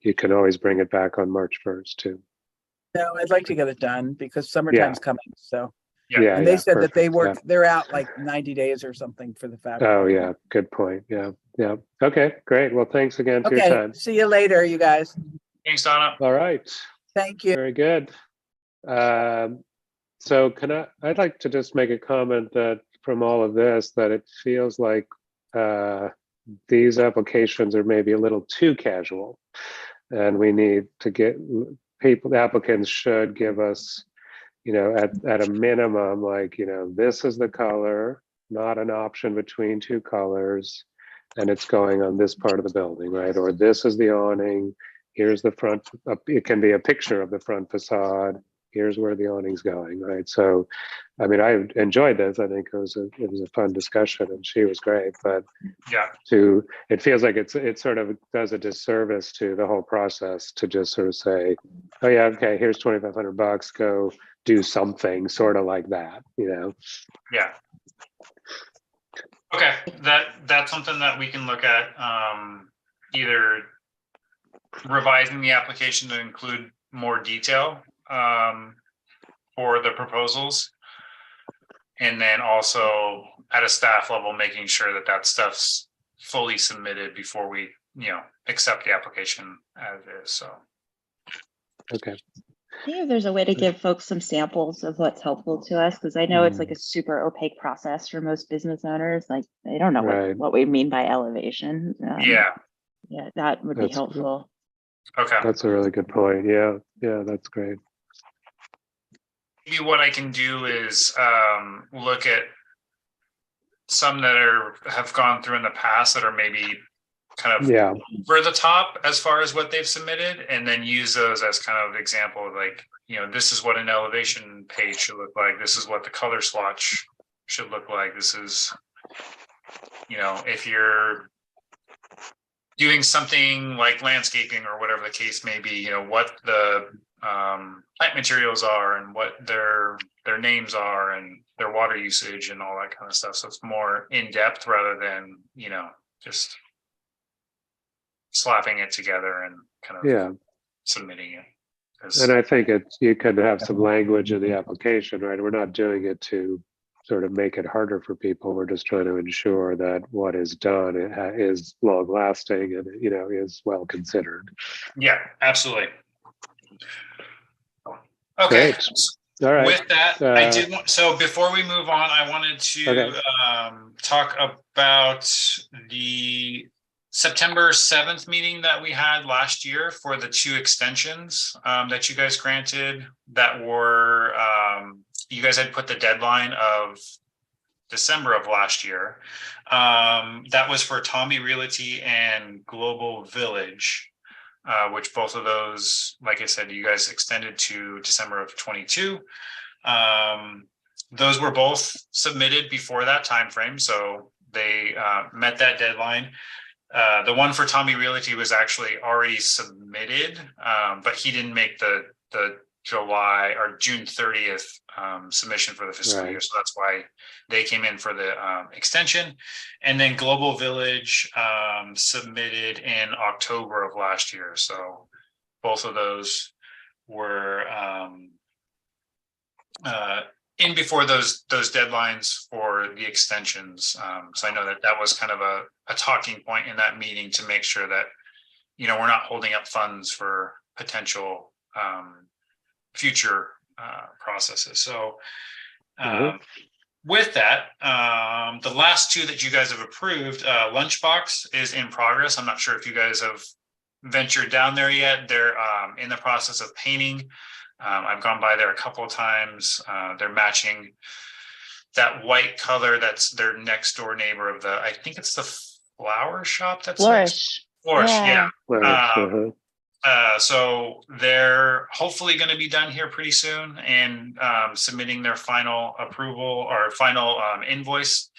you can always bring it back on March 1st too. No, I'd like to get it done because summertime's coming. So, Yeah. and they said that they perfect, they're out like 90 days or something for the fact. Oh, yeah. Good point. Yeah. Yeah. Okay, great. Well, thanks again for your Okay. time. See you later, you guys. Thanks, Donna. All right. Thank you. Very good. So I'd like to just make a comment that from all of this, that it feels like these applications are maybe a little too casual. And we need to get the applicants should give us, at a minimum, like, this is the color, not an option between two colors, and it's going on this part of the building, right? Or this is the awning, here's the front, it can be a picture of the front facade, here's where the awning's going, right? So, I mean, I enjoyed this. I think it was a fun discussion, and she was great. But Yeah. it feels like it sort of does a disservice to the whole process to just sort of say, oh yeah, okay, here's $2,500, go do something, sort of like that, Yeah. Okay, that's something that we can look at, either revising the application to include more detail for the proposals, and then also at a staff level, making sure that stuff's fully submitted before we, accept the application as is. So. Okay. Yeah, there's a way to give folks some samples of what's helpful to us, because I know it's like a super opaque process for most business owners. Like they don't know Right. what we mean by elevation. Yeah. Yeah, that would be That's- helpful. Okay. That's a really good point. Yeah. Yeah, that's great. Maybe what I can do is look at some that have gone through in the past that are maybe kind of Yeah. over the top as far as what they've submitted, and then use those as kind of example of like, this is what an elevation page should look like. This is what the color swatch should look like. This is, if you're doing something like landscaping or whatever the case may be, what the plant materials are and what their names are and their water usage and all that kind of stuff. So it's more in depth rather than, just slapping it together and kind of Yeah. submitting it. And I think you could have some language in the application, right? We're not doing it to sort of make it harder for people. We're just trying to ensure that what is done is long lasting and, is well considered. Yeah, absolutely. Okay. Great. All right. With that, I did want, so before we move on, I wanted to Okay. talk about the September 7th meeting that we had last year for the 2 extensions that you guys granted that were, you guys had put the deadline of December of last year. That was for Tommy Realty and Global Village, which both of those, like I said, you guys extended to December of 22. Those were both submitted before that time frame, so they met that deadline. The one for Tommy Realty was actually already submitted, but he didn't make the July or June 30th submission for the fiscal Right. year. So that's why they came in for the extension. And then Global Village submitted in October of last year. So both of those were in before those deadlines for the extensions. So I know that was kind of a talking point in that meeting to make sure that, we're not holding up funds for potential future processes. So with that, the last 2 that you guys have approved, Lunchbox is in progress. I'm not sure if you guys have ventured down there yet. They're in the process of painting. I've gone by there a couple of times. They're matching that white color that's their next door neighbor of I think it's the flower shop that's Flourish. Of course, yeah. Right, Um, So they're hopefully going to be done here pretty soon and submitting their final approval or final invoice.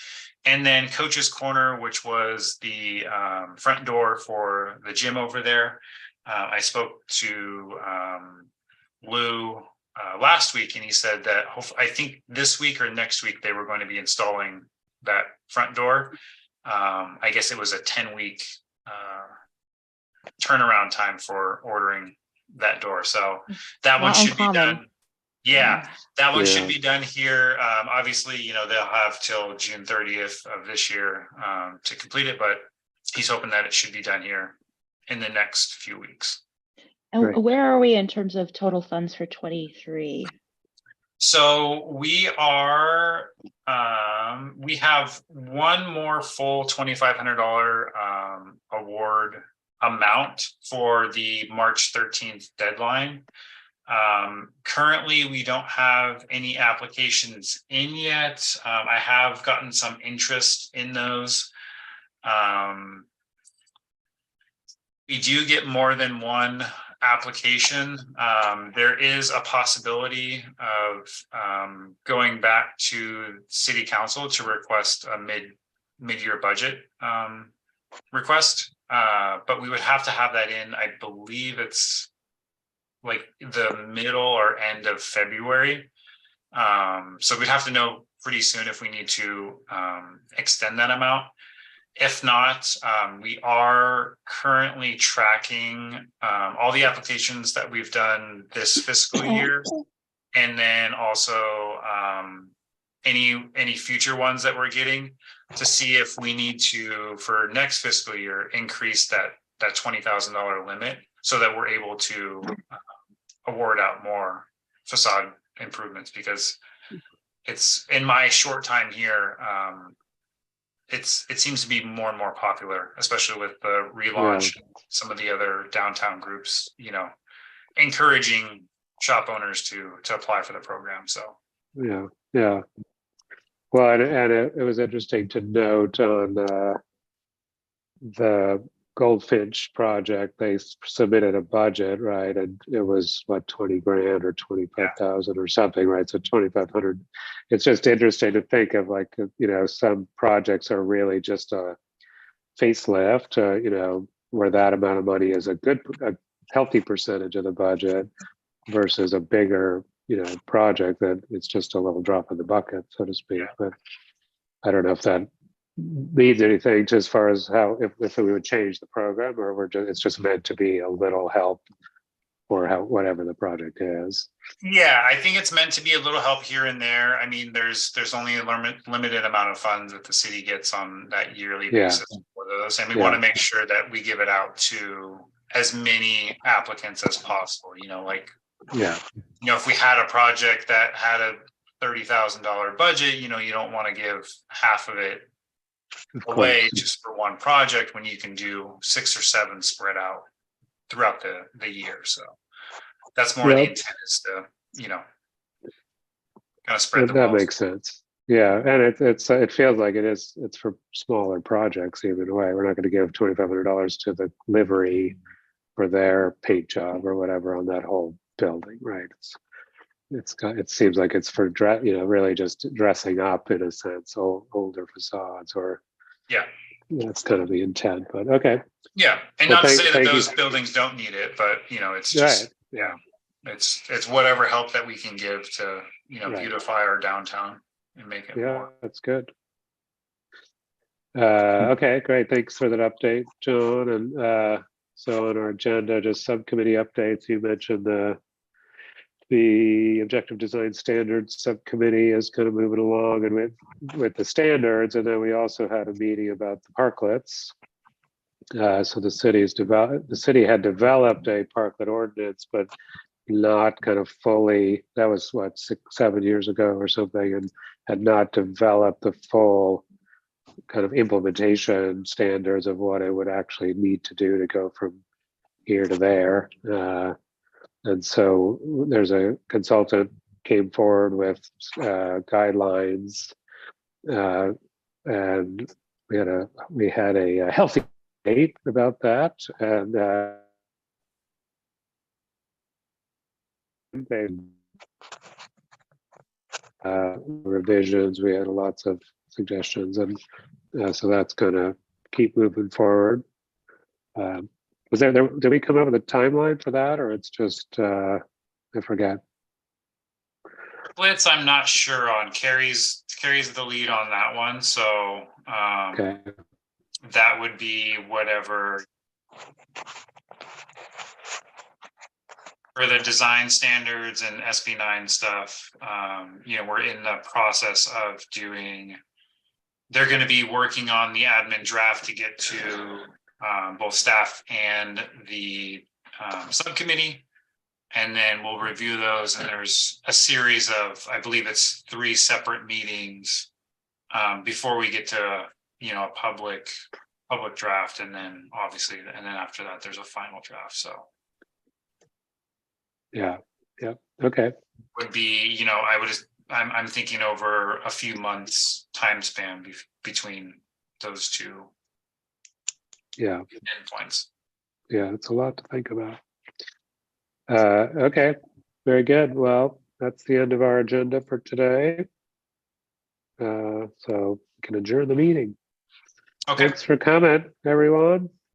And then Coach's Corner, which was the front door for the gym over there. I spoke to Lou last week, and he said that I think this week or next week they were going to be installing that front door. I guess it was a 10-week turnaround time for ordering that door. So that one Not should be uncommon. done. Yeah, that one should Yeah. be done here. Obviously, they'll have till June 30th of this year to complete it, but he's hoping that it should be done here in the next few weeks. And Right. where are we in terms of total funds for 23? So we are, we have one more full $2,500 award amount for the March 13th deadline. Currently, we don't have any applications in yet. I have gotten some interest in those. We do get more than one application. There is a possibility of going back to city council to request a mid-year budget request. But we would have to have that in, I believe it's like the middle or end of February. So we'd have to know pretty soon if we need to extend that amount. If not, we are currently tracking all the applications that we've done this fiscal year, and then also any future ones that we're getting, to see if we need to, for next fiscal year, increase that $20,000 limit so that we're able to award out more facade improvements, because it's, in my short time here, it seems to be more and more popular, especially with the relaunch, some of the other downtown groups, encouraging shop owners to apply for the program. So Yeah. Well, and it was interesting to note on the Goldfinch project, they submitted a budget, right? And it was what, 20 grand or 25,000 or something, right? So 2,500. It's just interesting to think of, like, some projects are really just a facelift, where that amount of money is a healthy percentage of the budget versus a bigger, project that it's just a little drop in the bucket, so to speak. But I don't know if that means anything to as far as how, if we would change the program, or it's just meant to be a little help for whatever the project is. yeah, I think it's meant to be a little help here and there. I mean, there's only a limited amount of funds that the city gets on that yearly basis for those, and we want to make sure that we give it out to as many applicants as possible. If we had a project that had a $30,000 budget, you don't want to give half of it away just for one project when you can do 6 or 7 spread out throughout the year. So that's more the intent, is to, kind of spread the that wealth. makes sense. Yeah, and it feels like it's for smaller projects either way. We're not going to give $2,500 to the livery for their paint job or whatever on that whole building, right? It seems like it's for really just dressing up, in a sense, older facades, or that's kind of the intent. But okay. Yeah, and not to say that those buildings don't need it, but it's just it's whatever help that we can give to beautify our downtown and make it more. That's good. Okay, great. Thanks for that update, John. And so on our agenda, just subcommittee updates. You mentioned the objective design standards subcommittee is kind of moving along and with the standards, and then we also had a meeting about the parklets. So the city had developed a parklet ordinance, but not kind of fully. That was what, 6-7 years ago or something, and had not developed the full kind of implementation standards of what it would actually need to do to go from here to there. And so there's a consultant came forward with guidelines, and we had a healthy date about that, and they revisions. We had lots of suggestions, and so that's going to keep moving forward. Was there? Did we come up with a timeline for that, or it's just I forget? Blitz, I'm not sure on. Carrie's the lead on that one, so Okay. that would be whatever for the design standards and SB9 stuff. We're in the process of doing. They're going to be working on the admin draft to get to both staff and the subcommittee. And then we'll review those. And there's a series of, I believe it's 3 separate meetings before we get to, a public draft. And then obviously, and then after that, there's a final draft. So. Yeah. Okay. Would be, I'm thinking over a few months time span between those two Yeah. endpoints. Yeah, it's a lot to think about. Okay, very good. Well, that's the end of our agenda for today. So we can adjourn the meeting. Okay. Thanks for coming, everyone.